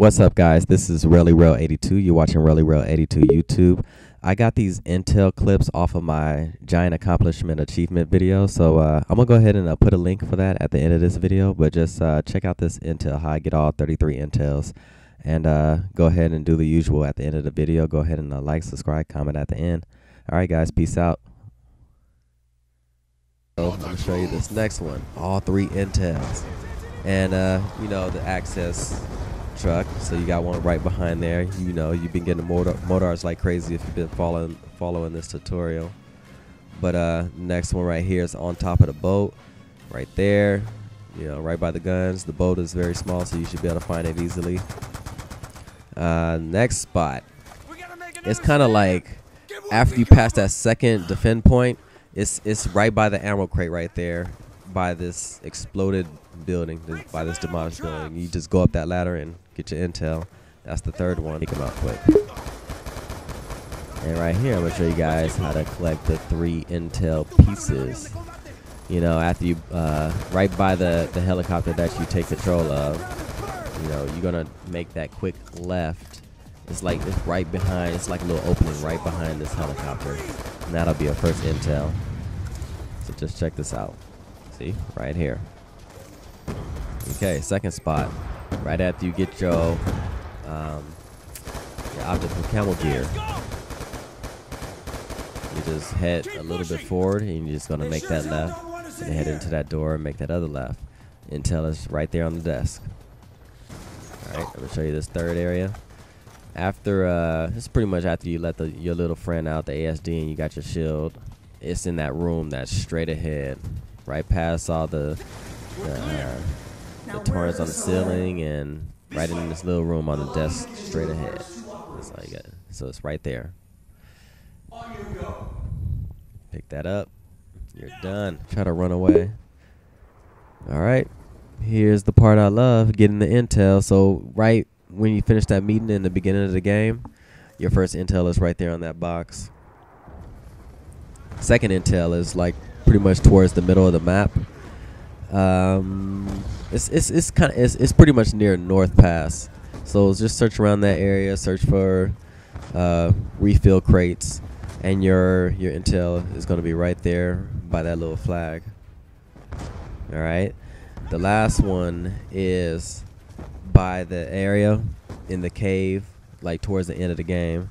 What's up, guys? This is RellyRel82. You're watching RellyRel82 YouTube. I got these intel clips off of my giant accomplishment achievement video, so I'm gonna go ahead and put a link for that at the end of this video. But just check out this intel, how I get all 33 intels, and go ahead and do the usual at the end of the video. Go ahead and like, subscribe, comment at the end. All right, guys, peace out. So I'm gonna show you this next one, all 3 intels, and you know, the access truck. So you got one right behind there. You know, you've been getting motors like crazy if you've been following this tutorial. But next one right here is on top of the boat, right there. You know, right by the guns. The boat is very small, so you should be able to find it easily. Next spot, it's kind of like after you pass that second defend point, it's right by the ammo crate right there, by this exploded building, by this demolished building. You just go up that ladder and get your intel. That's the third one. Take them out quick. And right here, I'm gonna show you guys how to collect the 3 intel pieces. You know, after you right by the helicopter that you take control of, you know, you're gonna make that quick left. It's right behind. It's like a little opening right behind this helicopter, and that'll be your first intel. So just check this out. See, right here. Okay, second spot, right after you get your optical camel gear, you just head a little bit forward, and you're just gonna make that left, and head into that door and make that other left. Intel is right there on the desk. All right, I'm gonna show you this third area. After it's pretty much after you let your little friend out, the ASD, and you got your shield. It's in that room that's straight ahead, right past all the torrents on the ceiling, and right in this little room on the desk straight ahead. That's all you got. So it's right there. Pick that up. You're done. Try to run away. All right. Here's the part I love, getting the intel. So right when you finish that meeting in the beginning of the game, your first intel is right there on that box. Second intel is like pretty much towards the middle of the map. It's pretty much near North Pass. So just search around that area, search for refill crates, and your intel is going to be right there by that little flag. All right. The last one is by the area in the cave, like towards the end of the game.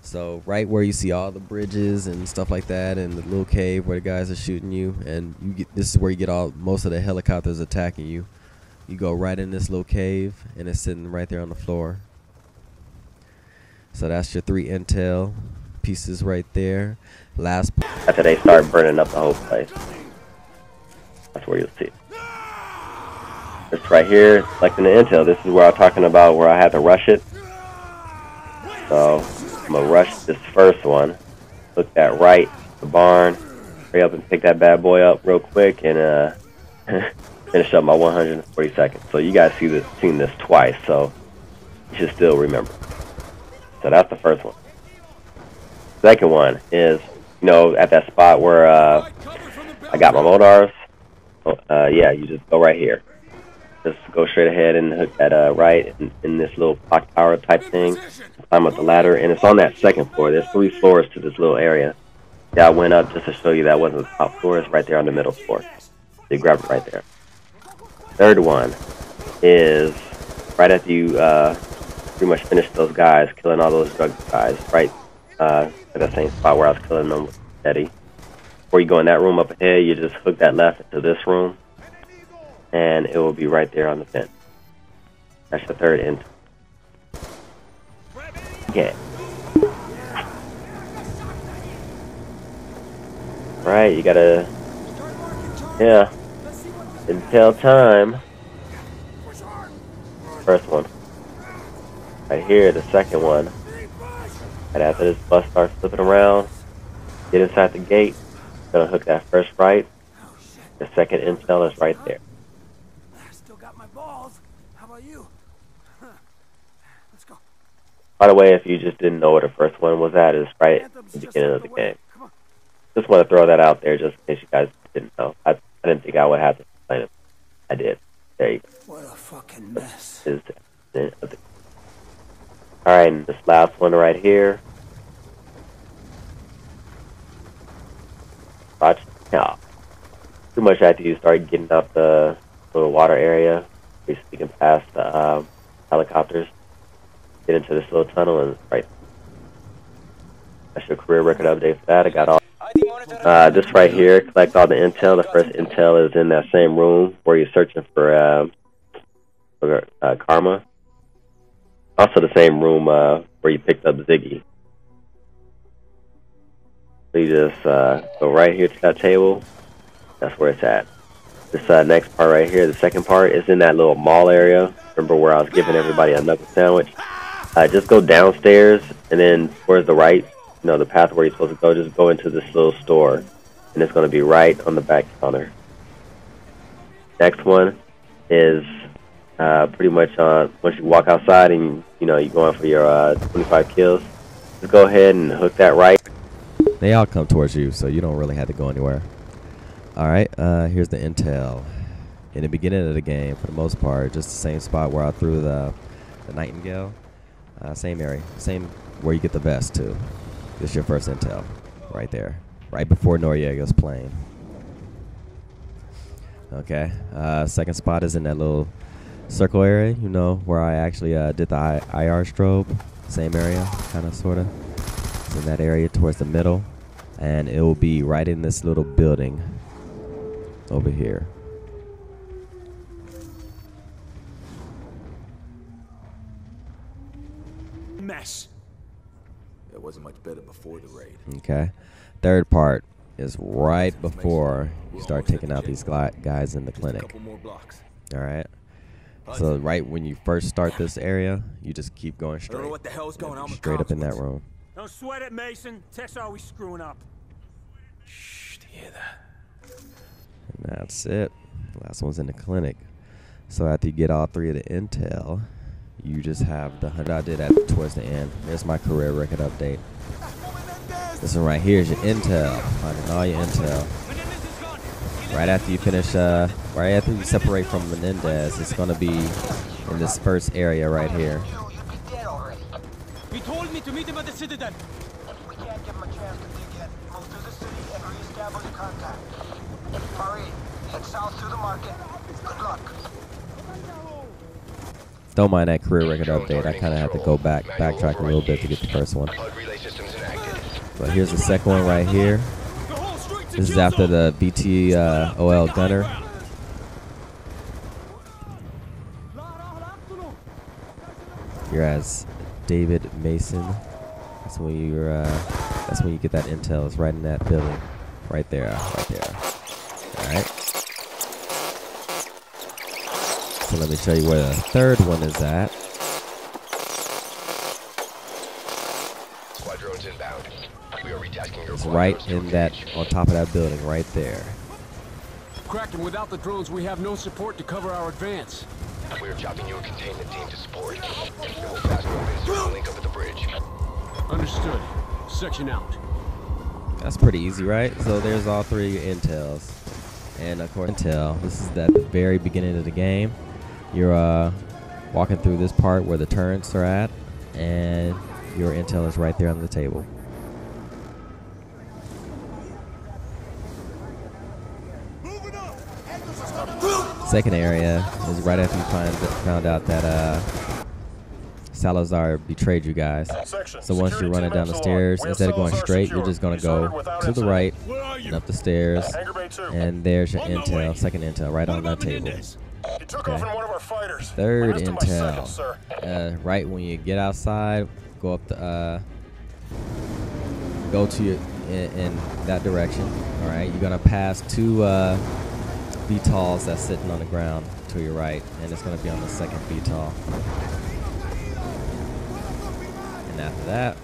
So right where you see all the bridges and stuff like that, and the little cave where the guys are shooting you, and this is where you get most of the helicopters attacking you. You go right in this little cave, and it's sitting right there on the floor. So that's your 3 intel pieces right there. Last after they start burning up the whole place, that's where you'll see it. It's right here, selecting the intel. This is where I'm talking about where I had to rush it. So I'm gonna rush this first one. Look at right, the barn. Hurry up and pick that bad boy up real quick, and finish up my 140 seconds. So you guys seen this twice, so you should still remember. So that's the first one. Second one is, you know, at that spot where I got my motors. Yeah, you just go right here. Just go straight ahead and hook that right in this little clock tower type thing. Climb up the ladder, and it's on that second floor. There's 3 floors to this little area. Yeah, I went up just to show you that wasn't the top floor. It's right there on the middle floor. So you grab it right there. Third one is right after you pretty much finish those guys, killing all those drug guys, right at that same spot where I was killing them with Eddie. Before you go in that room up ahead, you just hook that left into this room, and it will be right there on the fence. That's the third end. Okay. Right, you gotta, yeah, intel time. First one. Right here, the second one. Right after this bus starts flipping around, get inside the gate, gonna hook that first right. The second intel is right there. Still got my balls. How about you? Let's go. By the way, if you just didn't know where the first one was at, it's right at the beginning of the game. Just want to throw that out there just in case you guys didn't know. I didn't think I would have to explain it. I did. There you go. What a fucking mess. Is the Alright, and this last one right here. Watch now. Pretty much after you start getting up the little water area, basically you can pass the helicopters, get into this little tunnel, and right. That's your career record update for that. I got all this right here. Collect all the intel. The first intel is in that same room where you're searching for Karma. Also the same room where you picked up Ziggy. So you just go right here to that table. That's where it's at. This next part right here, the second part, is in that little mall area. Remember where I was giving everybody a nugget sandwich? Just go downstairs and then towards the right, you know, the path where you're supposed to go, just go into this little store. And it's going to be right on the back counter. Next one is pretty much once you walk outside and, you know, you're going for your 25 kills, just go ahead and hook that right. They all come towards you, so you don't really have to go anywhere. Alright, here's the intel. In the beginning of the game, for the most part, just the same spot where I threw the Nightingale. Same area, same where you get the vest too. This is your first intel, right there. Right before Noriega's plane. Okay, second spot is in that little circle area, you know, where I actually did the IR strobe. Same area, kind of, sort of. It's in that area towards the middle. And it will be right in this little building over here. Mess. It wasn't much better before the raid. Okay. Third part is right before you start taking out these guys in the clinic. All right. So right when you first start this area, you just keep going straight. I don't know what the hell's going on with Straight up in that room. Don't sweat it, Mason. Tech's always screwing up. Shh, do you hear that? And that's it. Last one's in the clinic. So after you get all three of the intel, you just have the 100 I did at towards the end. There's my career record update. This one right here is your intel. Finding all your intel. Right after you finish, right after you separate from Menendez, it's gonna be in this first area right here. He told me to meet him at the Citadel. We can't give him a chance to dig in. Move through the city and re-establish contact. Hurry, head south through the market. Good luck. Don't mind that career record update. I kind of had to go backtrack a little bit to get the first one. But here's the second one right here. This is after the BT-OL gunner. You're as David Mason. That's when you get that intel. It's right in that building, right there, right there. All right. So let me show you where the third one is at. Squadrons inbound. We are retasking your It's right in that, on top of that building, right there. Kraken, without the drones, we have no support to cover our advance. We are chopping you a containment team to support. We will fast move in through the link up at the bridge. Understood. Section out. That's pretty easy, right? So there's all three of your intels. And of course, intel, this is at the very beginning of the game. You're walking through this part where the turrets are at, and your intel is right there on the table. Second area is right after you found out that Salazar betrayed you guys. So once you're running down the stairs, instead of going straight, you're just going to go to the right and up the stairs, and there's your intel, second intel, right on that table. Okay. Third intel, right when you get outside, go up the, go to your, in that direction. All right, you're gonna pass two VTOLs that's sitting on the ground to your right, and it's gonna be on the second VTOL. And after that,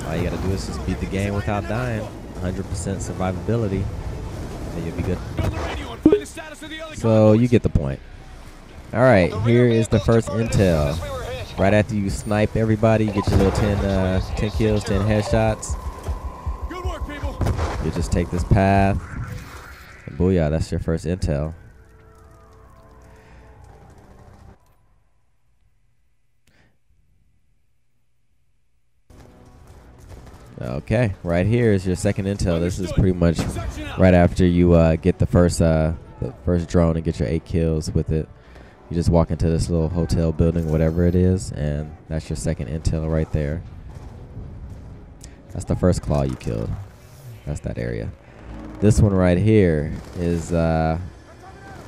all you gotta do is just beat the game without dying. 100% survivability, and you'll be good. So you get the point. All right, here is the first intel. Right after you snipe everybody, you get your little 10 kills, 10 headshots. Good work, people. You just take this path. And booyah, that's your first intel. Okay, right here is your second intel. This is pretty much right after you get the first drone and get your 8 kills with it. You just walk into this little hotel building, whatever it is, and that's your second intel right there. That's the first claw you killed. That's that area. This one right here is right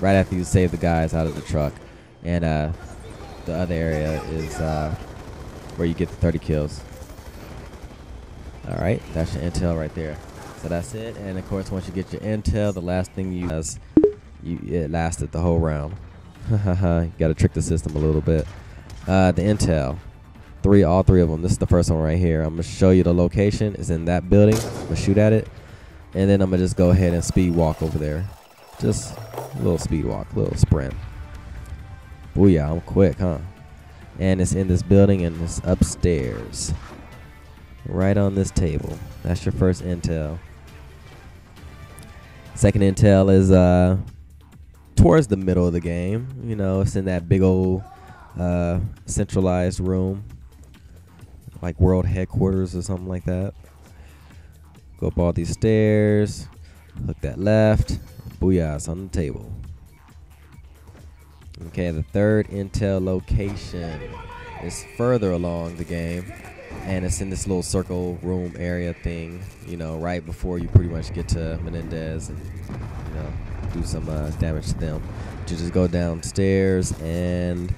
after you save the guys out of the truck, and the other area is where you get the 30 kills. All right, that's your intel right there. So that's it. And of course, once you get your intel, the last thing it lasted the whole round. You got to trick the system a little bit. The intel, all three of them. This is the first one right here. I'm gonna show you the location. It's in that building. I'm gonna shoot at it, and then I'm gonna just go ahead and speed walk over there. Just a little speed walk, a little sprint. Booyah, I'm quick, huh? And it's in this building, and it's upstairs. Right on this table. That's your first intel. Second intel is towards the middle of the game. You know, it's in that big old centralized room, like world headquarters or something like that. Go up all these stairs, hook that left. Booyah, it's on the table. Okay, the third intel location is further along the game, and it's in this little circle room area thing, you know, right before you pretty much get to Menendez and, you know, do some damage to them. But you just go downstairs, and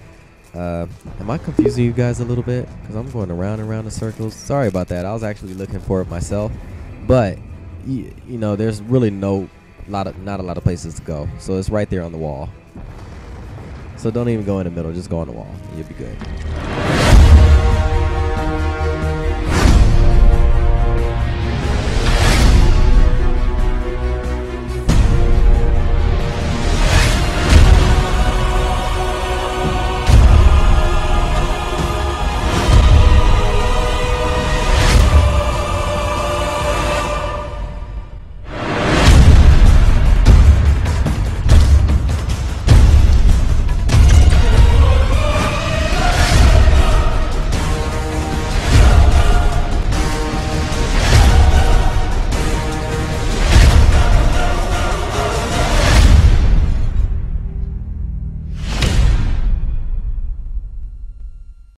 am I confusing you guys a little bit? Because I'm going around and around in circles. Sorry about that. I was actually looking for it myself, but you know, there's really not a lot of places to go. So it's right there on the wall. So don't even go in the middle. Just go on the wall. You'll be good.